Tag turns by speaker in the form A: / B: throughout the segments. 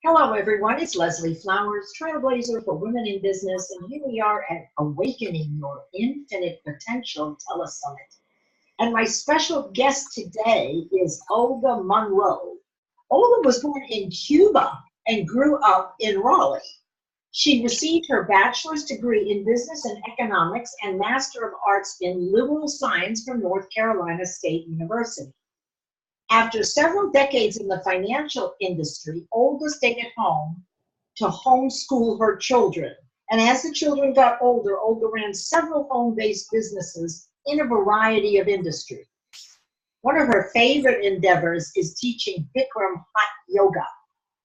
A: Hello, everyone. It's Leslie Flowers, trailblazer for women in business, and here we are at Awakening Your Infinite Potential Telesummit. And my special guest today is Olga Monroe. Olga was born in Cuba and grew up in Raleigh. She received her bachelor's degree in business and economics and Master of Arts in liberal science from North Carolina State University. After several decades in the financial industry, Olga stayed at home to homeschool her children. And as the children got older, Olga ran several home-based businesses in a variety of industries. One of her favorite endeavors is teaching Bikram hot yoga,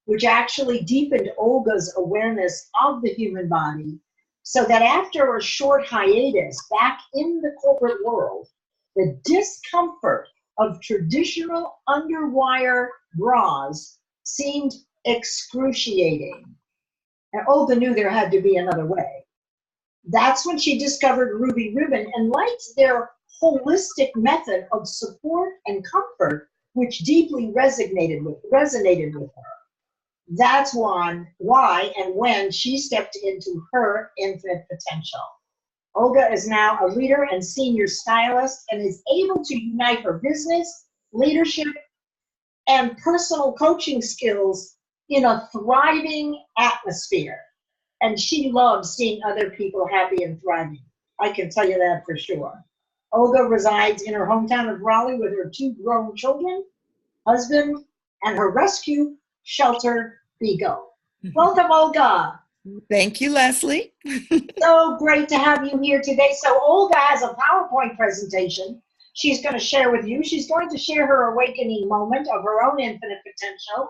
A: which actually deepened Olga's awareness of the human body so that after a short hiatus back in the corporate world, the discomfort of traditional underwire bras seemed excruciating. And Olga knew there had to be another way. That's when she discovered Ruby Ribbon and liked their holistic method of support and comfort, which deeply resonated with her. That's why and when she stepped into her infinite potential. Olga is now a leader and senior stylist and is able to unite her business, leadership, and personal coaching skills in a thriving atmosphere. And she loves seeing other people happy and thriving. I can tell you that for sure. Olga resides in her hometown of Raleigh with her two grown children, husband, and her rescue shelter, Beagle. Welcome, Olga.
B: Thank you, Leslie.
A: So great to have you here today. So Olga has a PowerPoint presentation she's going to share with you. She's going to share her awakening moment of her own infinite potential.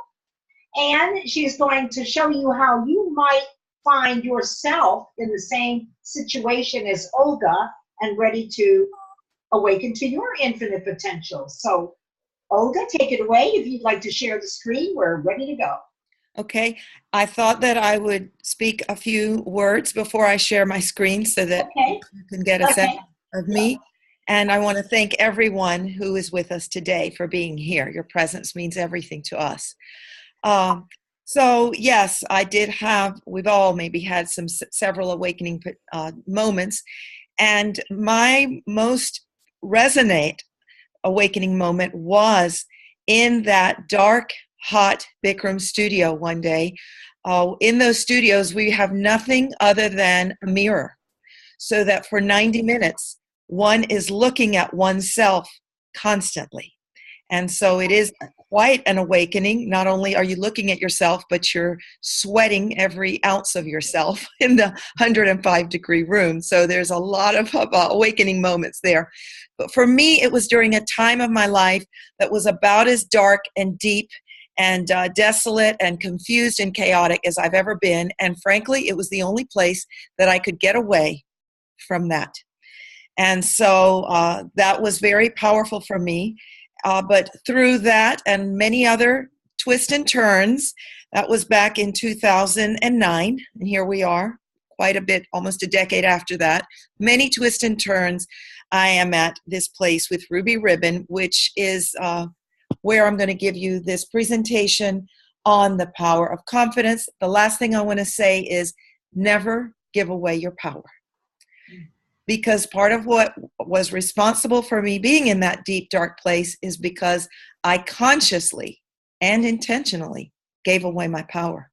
A: And she's going to show you how you might find yourself in the same situation as Olga and ready to awaken to your infinite potential. So Olga, take it away. If you'd like to share the screen, we're ready to go.
B: Okay, I thought that I would speak a few words before I share my screen so that you can get a sense of me. And I want to thank everyone who is with us today for being here. Your presence means everything to us. So yes, we've all maybe had several awakening moments. And my most resonate awakening moment was in that dark, hot Bikram studio one day. In those studios, we have nothing other than a mirror, so that for 90 minutes, one is looking at oneself constantly. And so it is quite an awakening. Not only are you looking at yourself, but you're sweating every ounce of yourself in the 105-degree room. So there's a lot of awakening moments there. But for me, it was during a time of my life that was about as dark and deep and desolate and confused and chaotic as I've ever been. And frankly, it was the only place that I could get away from that. And so that was very powerful for me. But through that and many other twists and turns, that was back in 2009. And here we are, quite a bit, almost a decade after that. Many twists and turns. I am at this place with Ruby Ribbon, which is where I'm going to give you this presentation on the power of confidence. The last thing I want to say is never give away your power. Because part of what was responsible for me being in that deep, dark place is because I consciously and intentionally gave away my power.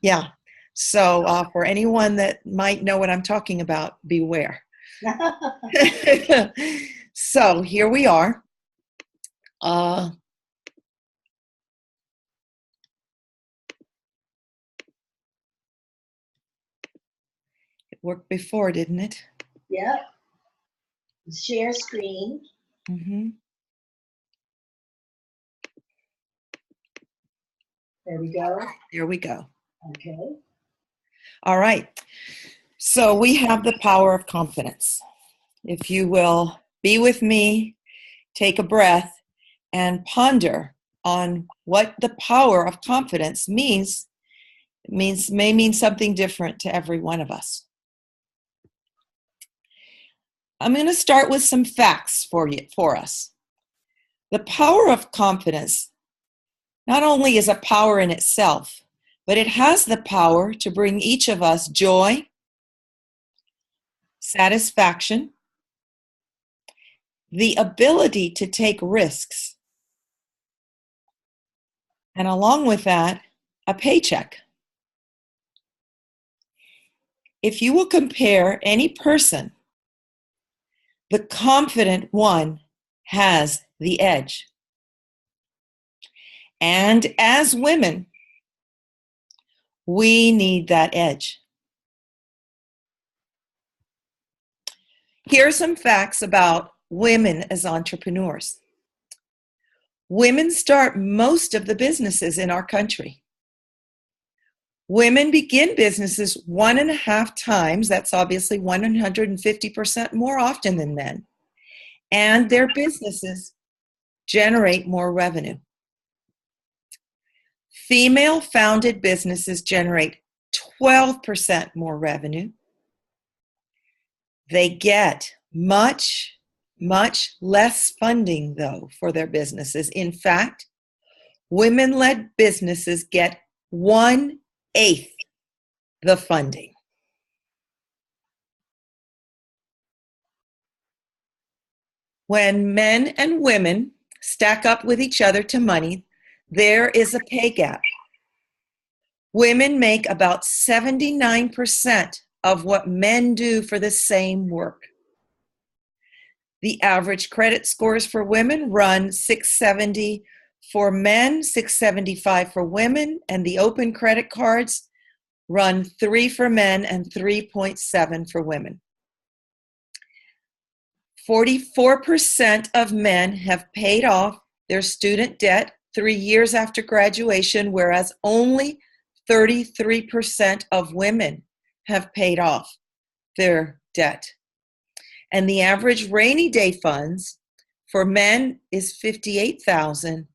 B: Yeah. So for anyone that might know what I'm talking about, beware. So here we are. It worked before, didn't it?
A: Yep. Share screen.
B: Mm-hmm.
A: There we go.
B: There we go.
A: Okay.
B: All right. So we have the power of confidence. If you will be with me, take a breath, and ponder on what the power of confidence means. It may mean something different to every one of us. I'm going to start with some facts for us. The power of confidence not only is a power in itself, but it has the power to bring each of us joy, satisfaction, the ability to take risks, and along with that, a paycheck. If you will compare any person, the confident one has the edge. And as women, we need that edge. Here are some facts about women as entrepreneurs. Women start most of the businesses in our country. Women begin businesses 1.5 times, that's obviously 150% more often than men, and their businesses generate more revenue. Female-founded businesses generate 12% more revenue. They get much, much less funding, though, for their businesses. In fact, women-led businesses get 1/8 the funding. When men and women stack up with each other to money, there is a pay gap. Women make about 79% of what men do for the same work. The average credit scores for women run 670 for men, 675 for women, and the open credit cards run 3 for men and 3.7 for women. 44% of men have paid off their student debt 3 years after graduation, whereas only 33% of women have paid off their debt. And the average rainy day funds for men is $58,000,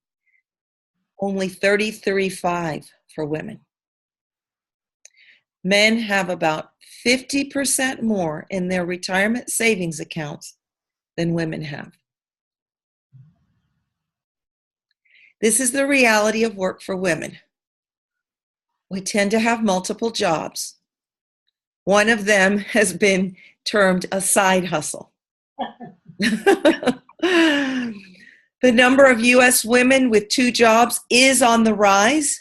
B: only $33,500 for women. Men have about 50% more in their retirement savings accounts than women have. This is the reality of work for women. We tend to have multiple jobs. One of them has been termed a side hustle. The number of U.S. women with 2 jobs is on the rise.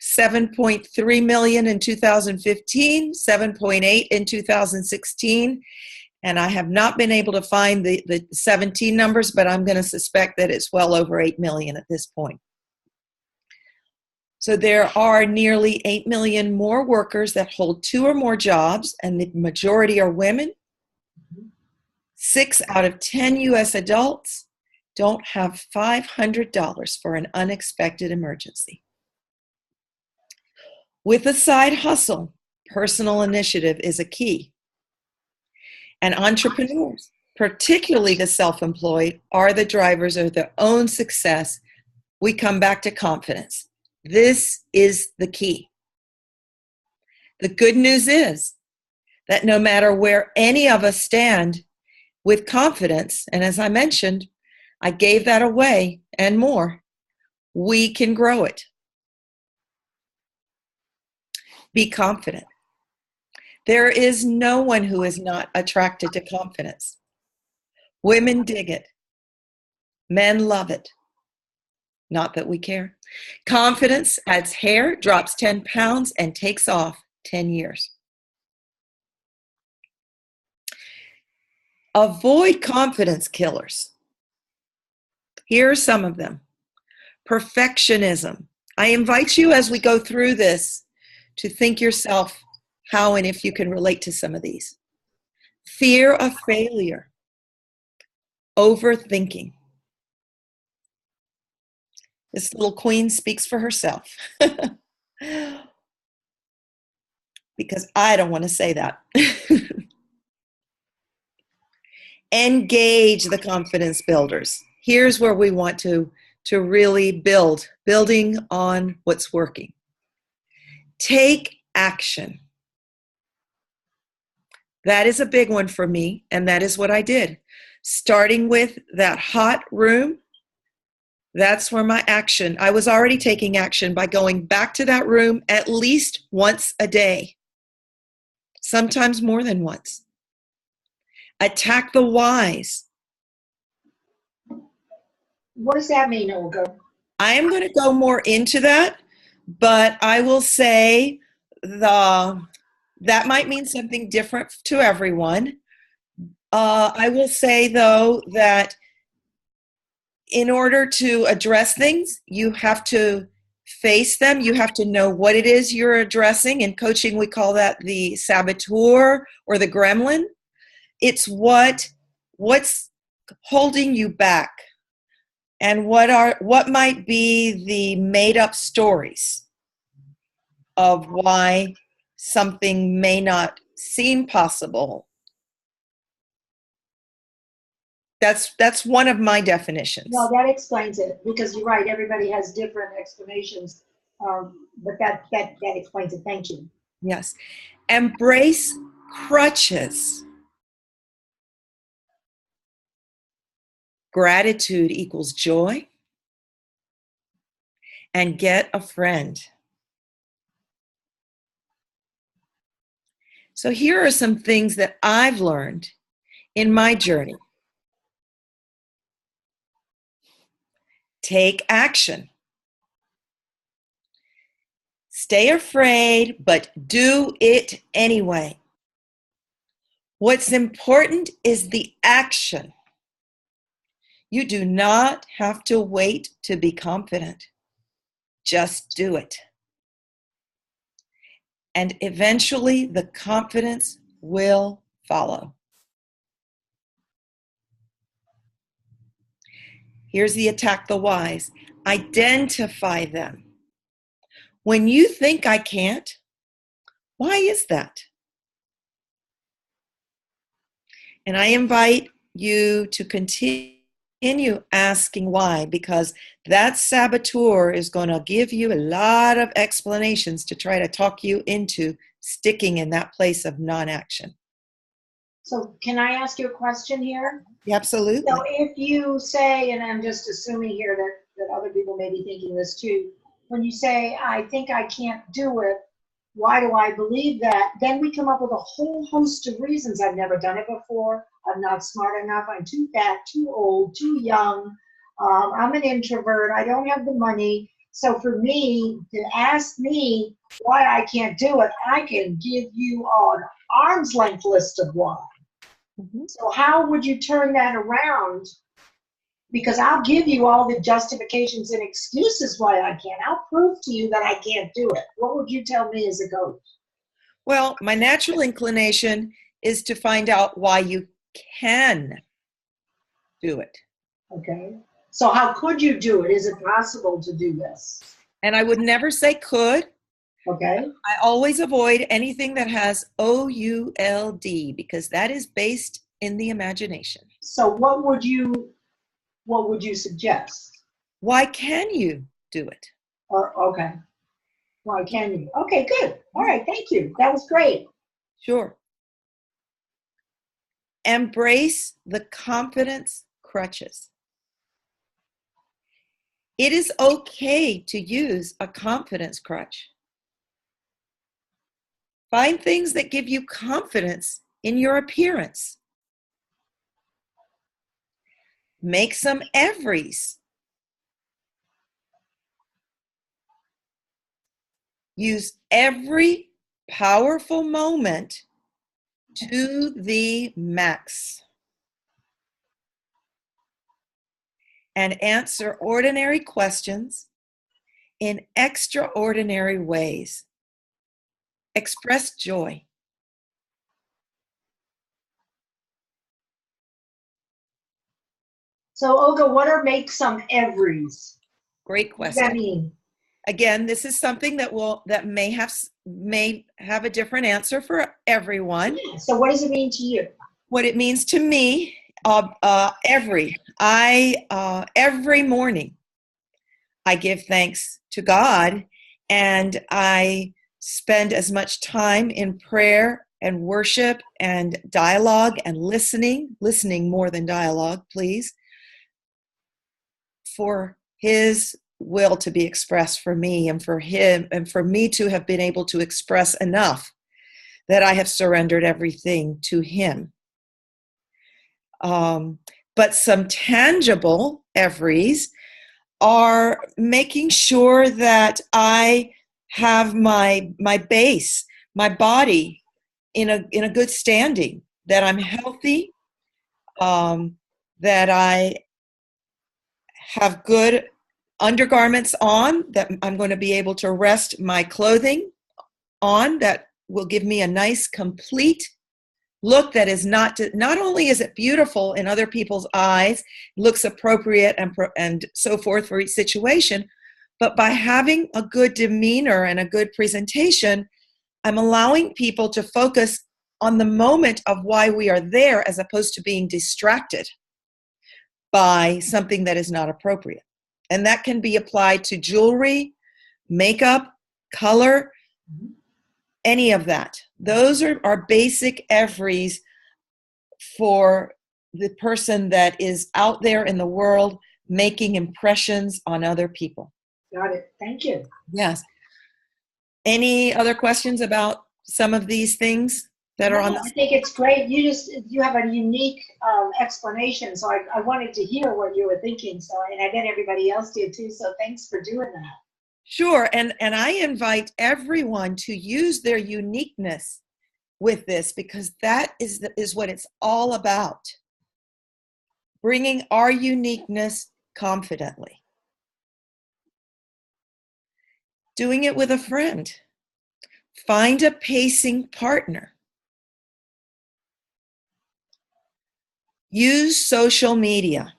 B: 7.3 million in 2015, 7.8 in 2016. And I have not been able to find the 17 numbers, but I'm going to suspect that it's well over 8 million at this point. So there are nearly 8 million more workers that hold 2 or more jobs, and the majority are women. 6 out of 10 U.S. adults don't have $500 for an unexpected emergency. With a side hustle, personal initiative is a key. And entrepreneurs, particularly the self-employed, are the drivers of their own success. We come back to confidence. This is the key. The good news is that no matter where any of us stand with confidence, and as I mentioned, I gave that away and more, we can grow it. Be confident. There is no one who is not attracted to confidence. Women dig it. Men love it. Not that we care. Confidence adds hair, drops 10 pounds, and takes off 10 years. Avoid confidence killers. Here are some of them. Perfectionism. I invite you as we go through this to think yourself how and if you can relate to some of these. Fear of failure. Overthinking. This little queen speaks for herself. Because I don't want to say that. Engage the confidence builders. Here's where we want to really building on what's working. Take action. That is a big one for me, and that is what I did. Starting with that hot room That's where my action, I was already taking action by going back to that room at least once a day, sometimes more than once. Attack the whys.
A: What does that mean, Olga?
B: I am going to go more into that, but I will say that might mean something different to everyone. I will say, though, that in order to address things, you have to face them. You have to know what it is you're addressing. In coaching, we call that the saboteur or the gremlin. It's what's holding you back, and what might be the made-up stories of why something may not seem possible. That's one of my definitions.
A: No, that explains it, because you're right, everybody has different explanations, but that explains it. Thank you.
B: Yes. Embrace crutches. Gratitude equals joy. And get a friend. So here are some things that I've learned in my journey. Take action. Stay afraid, but do it anyway. What's important is the action. You do not have to wait to be confident. Just do it. And eventually the confidence will follow. Here's the attack the whys. Identify them. When you think I can't, why is that? And I invite you to continue asking why, because that saboteur is going to give you a lot of explanations to try to talk you into sticking in that place of non-action.
A: So can I ask you a question here?
B: Absolutely.
A: So if you say, and I'm just assuming here that other people may be thinking this too, when you say, I think I can't do it, why do I believe that? Then we come up with a whole host of reasons. I've never done it before. I'm not smart enough. I'm too fat, too old, too young. I'm an introvert. I don't have the money. So for me, to ask me why I can't do it, I can give you an arm's length list of why. Mm-hmm. So how would you turn that around? Because I'll give you all the justifications and excuses why I can't. I'll prove to you that I can't do it. What would you tell me as a coach?
B: Well, my natural inclination is to find out why you can do it.
A: Okay. So how could you do it? Is it possible to do this?
B: And I would never say could.
A: Okay.
B: I always avoid anything that has O-U-L-D, because that is based in the imagination.
A: So what would you suggest?
B: Why can you do it?
A: Okay. Why can you? Okay, good. All right, thank you. That was great.
B: Sure. Embrace the confidence crutches. It is okay to use a confidence crutch. Find things that give you confidence in your appearance. Make some everys. Use every powerful moment to the max. And answer ordinary questions in extraordinary ways. Express joy.
A: So Olga, what are make some everys?
B: Great question.
A: What does that mean?
B: Again, this is something that may have a different answer for everyone.
A: So what does it mean to you?
B: What it means to me, every morning, I give thanks to God, and I spend as much time in prayer and worship and dialogue and listening more than dialogue, please, for his will to be expressed for me and for him and for me to have been able to express enough that I have surrendered everything to him. But some tangible everys are making sure that I have my base, my body in a good standing, that I'm healthy, that I have good undergarments on, that I'm going to be able to rest my clothing on, that will give me a nice complete look that is not only is it beautiful in other people's eyes, looks appropriate and so forth for each situation, but by having a good demeanor and a good presentation, I'm allowing people to focus on the moment of why we are there as opposed to being distracted by something that is not appropriate. And that can be applied to jewelry, makeup, color, any of that. Those are basic everys for the person that is out there in the world making impressions on other people.
A: Got it. Thank you.
B: Yes. Any other questions about some of these things that are on
A: I think it's great. You have a unique explanation. So I wanted to hear what you were thinking. So, and I bet everybody else did too. So thanks for doing that.
B: Sure. And I invite everyone to use their uniqueness with this, because that is what it's all about. Bringing our uniqueness confidently. Doing it with a friend. Find a pacing partner. Use social media.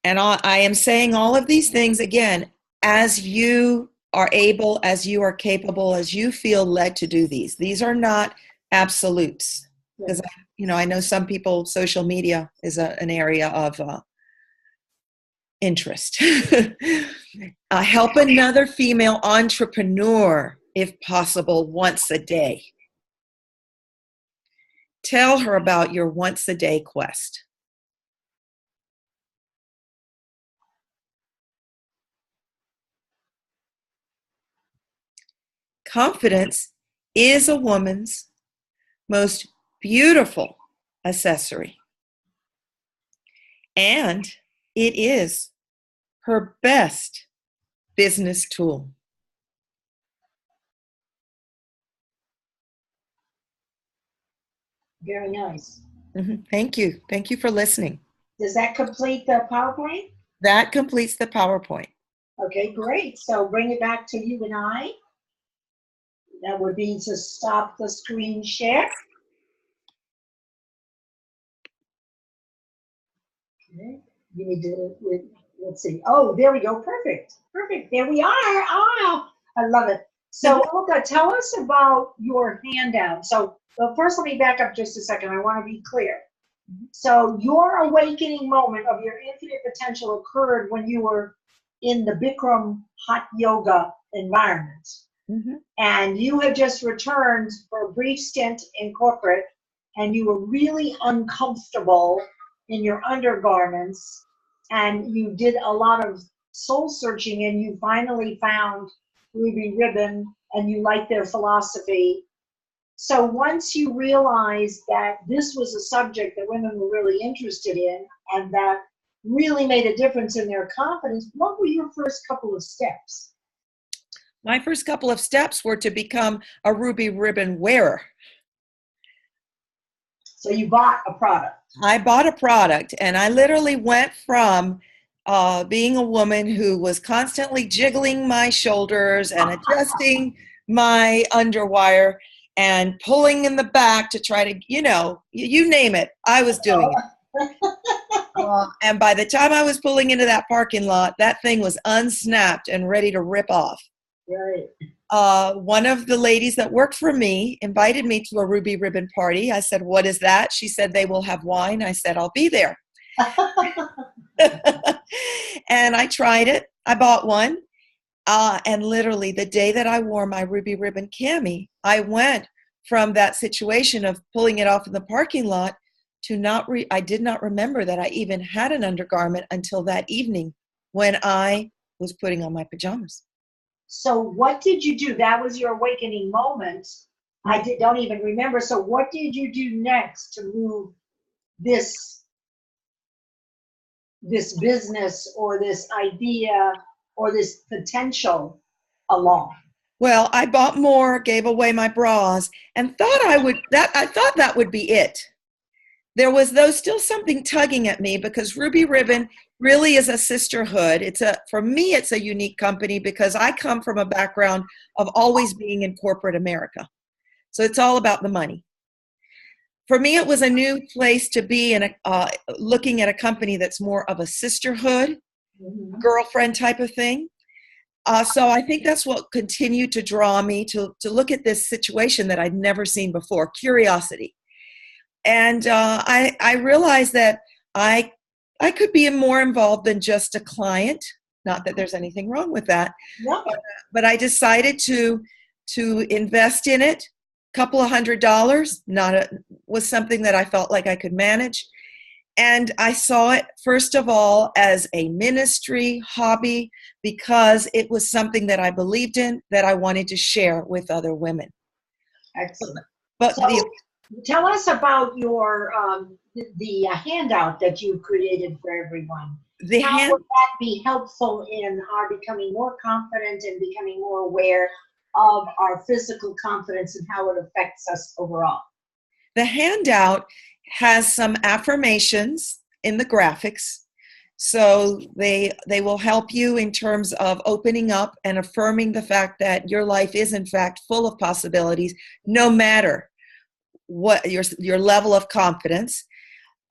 B: And I am saying all of these things again, as you are able, as you are capable, as you feel led to do these. These are not absolutes. Because, I know some people, social media is an area of interest. Help another female entrepreneur, if possible, once a day. Tell her about your once a day quest. Confidence is a woman's most beautiful accessory. And it is her best business tool.
A: Very nice.
B: Mm-hmm. Thank you. Thank you for listening.
A: Does that complete the PowerPoint?
B: That completes the PowerPoint.
A: Okay, great. So bring it back to you and I. That would be to stop the screen share. Okay, you need to, let's see. Oh, there we go. Perfect. Perfect. There we are. Oh, I love it. So, Olga, tell us about your handout. So, well, first, let me back up just a second. I want to be clear. So, your awakening moment of your infinite potential occurred when you were in the Bikram hot yoga environment. Mm-hmm. And you had just returned for a brief stint in corporate, and you were really uncomfortable in your undergarments, and you did a lot of soul searching, and you finally found Ruby Ribbon, and you liked their philosophy. So once you realized that this was a subject that women were really interested in, and that really made a difference in their confidence, what were your first couple of steps?
B: My first couple of steps were to become a Ruby Ribbon wearer.
A: So you bought a product.
B: I bought a product, and I literally went from being a woman who was constantly jiggling my shoulders and adjusting my underwire and pulling in the back to try to, you name it, I was doing it. And by the time I was pulling into that parking lot, that thing was unsnapped and ready to rip off.
A: Right.
B: One of the ladies that worked for me invited me to a Ruby Ribbon party. I said, "What is that?" She said, "They will have wine." I said, "I'll be there." And I tried it. I bought one. And literally the day that I wore my Ruby Ribbon cami, I went from that situation of pulling it off in the parking lot to I did not remember that I even had an undergarment until that evening when I was putting on my pajamas.
A: So what did you do? That was your awakening moment. Don't even remember. So what did you do next to move this business or this idea or this potential along?
B: Well, I bought more, gave away my bras, and I thought that would be it. There was, though, still something tugging at me, because Ruby Ribbon really is a sisterhood. For me, it's a unique company because I come from a background of always being in corporate America. So it's all about the money. For me, it was a new place to be in looking at a company that's more of a sisterhood, girlfriend type of thing. So I think that's what continued to draw me to look at this situation that I'd never seen before, curiosity. And I realized that I could be more involved than just a client. Not that there's anything wrong with that.
A: No.
B: But I decided to invest in it. Couple of $100 was something that I felt like I could manage. And I saw it, first of all, as a ministry hobby, because it was something that I believed in, that I wanted to share with other women.
A: Excellent.
B: But
A: tell us about your the handout that you created for everyone. How would that be helpful in our becoming more confident and becoming more aware of our physical confidence and how it affects us overall?
B: The handout has some affirmations in the graphics. So they will help you in terms of opening up and affirming the fact that your life is in fact full of possibilities, no matter what your level of confidence.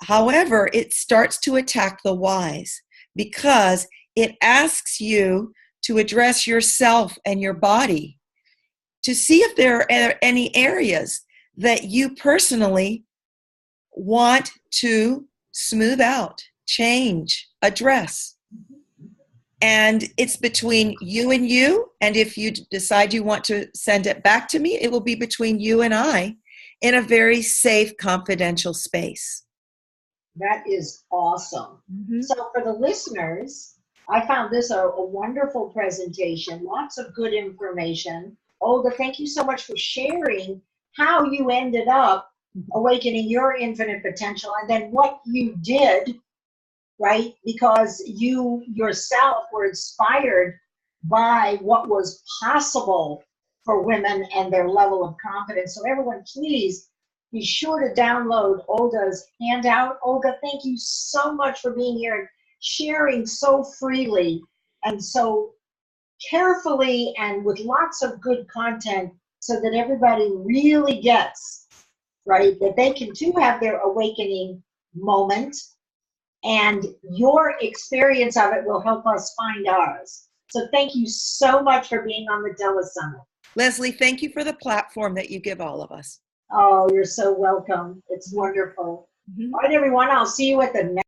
B: However, it starts to attack the whys, because it asks you to address yourself and your body to see if there are any areas that you personally want to smooth out, change, address. And it's between you and you. And if you decide you want to send it back to me, it will be between you and I in a very safe, confidential space.
A: That is awesome. Mm-hmm. So for the listeners, I found this a wonderful presentation, lots of good information. Olga, thank you so much for sharing how you ended up awakening your infinite potential and then what you did, right? Because you yourself were inspired by what was possible for women and their level of confidence. So everyone, please be sure to download Olga's handout. Olga, thank you so much for being here and sharing so freely and so carefully and with lots of good content so that everybody really gets, right, that they can too have their awakening moment, and your experience of it will help us find ours. So thank you so much for being on the Della Summit.
B: Leslie, thank you for the platform that you give all of us.
A: Oh, you're so welcome. It's wonderful. Mm-hmm. All right, everyone, I'll see you at the next